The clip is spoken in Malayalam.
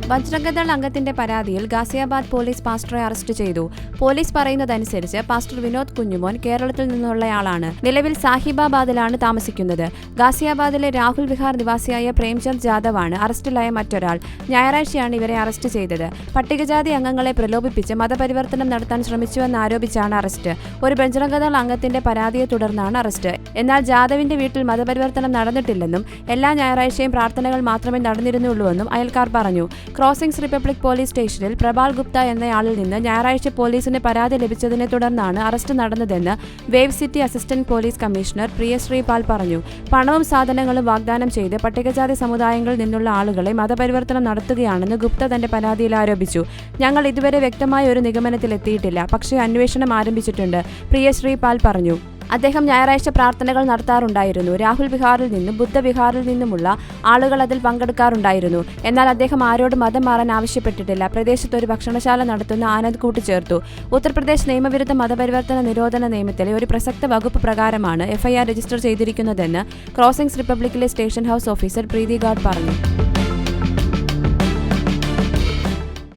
ബജ്രംഗദൾ അംഗത്തിന്റെ പരാതിയിൽ ഗാസിയാബാദ് പോലീസ് പാസ്റ്ററെ അറസ്റ്റ് ചെയ്തു. പോലീസ് പറയുന്നതനുസരിച്ച് പാസ്റ്റർ വിനോദ് കുഞ്ഞുമോൻ കേരളത്തിൽ നിന്നുള്ളയാളാണ്. നിലവിൽ സാഹിബാബാദിലാണ് താമസിക്കുന്നത്. ഗാസിയാബാദിലെ രാഹുൽ വിഹാർ നിവാസിയായ പ്രേംചന്ദ് ജാദവാണ് അറസ്റ്റിലായ മറ്റൊരാൾ. ഞായറാഴ്ചയാണ് ഇവരെ അറസ്റ്റ് ചെയ്തത്. പട്ടികജാതി അംഗങ്ങളെ പ്രലോഭിപ്പിച്ച് മതപരിവർത്തനം നടത്താൻ ശ്രമിച്ചുവെന്നാരോപിച്ചാണ് അറസ്റ്റ്. ഒരു ബജ്രംഗദൾ അംഗത്തിന്റെ പരാതിയെ തുടർന്നാണ് അറസ്റ്റ്. എന്നാൽ ജാദവിന്റെ വീട്ടിൽ മതപരിവർത്തനം നടന്നിട്ടില്ലെന്നും എല്ലാ ഞായറാഴ്ചയും പ്രാർത്ഥനകൾ മാത്രമേ നടന്നിരുന്നുള്ളൂവെന്നും അയൽക്കാർ പറഞ്ഞു. ക്രോസിംഗ്സ് റിപ്പബ്ലിക് പോലീസ് സ്റ്റേഷനിൽ പ്രബാൽ ഗുപ്ത എന്നയാളിൽ നിന്ന് ഞായറാഴ്ച പോലീസിന് പരാതി ലഭിച്ചതിനെ തുടർന്നാണ് അറസ്റ്റ് നടന്നതെന്ന് wave city assistant police commissioner Priyasree പാൽ പറഞ്ഞു. പണവും സാധനങ്ങളും വാഗ്ദാനം ചെയ്ത് പട്ടികജാതി സമുദായങ്ങളിൽ നിന്നുള്ള ആളുകളെ മതപരിവർത്തനം നടത്തുകയാണെന്ന് ഗുപ്ത തന്റെ പരാതിയിൽ ആരോപിച്ചു. ഞങ്ങൾ ഇതുവരെ വ്യക്തമായ ഒരു നിഗമനത്തിലെത്തിയിട്ടില്ല, പക്ഷേ അന്വേഷണം ആരംഭിച്ചിട്ടുണ്ട്, പ്രിയശ്രീ പാൽ പറഞ്ഞു. അദ്ദേഹം ഞായറാഴ്ച പ്രാർത്ഥനകൾ നടത്താറുണ്ടായിരുന്നു. രാഹുൽ വിഹാറിൽ നിന്നും ബുദ്ധവിഹാറിൽ നിന്നുമുള്ള ആളുകൾ അതിൽ പങ്കെടുക്കാറുണ്ടായിരുന്നു. എന്നാൽ അദ്ദേഹം ആരോടും മതം മാറാൻ ആവശ്യപ്പെട്ടിട്ടില്ല. പ്രദേശത്ത് ഒരു ഭക്ഷണശാല നടത്തുന്ന ആനന്ദ് കൂട്ടിച്ചേർത്തു. ഉത്തർപ്രദേശ് നിയമവിരുദ്ധ മതപരിവർത്തന നിരോധന നിയമത്തിലെ ഒരു പ്രസക്ത വകുപ്പ് പ്രകാരമാണ് എഫ്ഐആർ രജിസ്റ്റർ ചെയ്തിരിക്കുന്നതെന്ന് ക്രോസിംഗ്സ് റിപ്പബ്ലിക്കിലെ സ്റ്റേഷൻ ഹൌസ് ഓഫീസർ പ്രീതി ഗാർഡ് പറഞ്ഞു.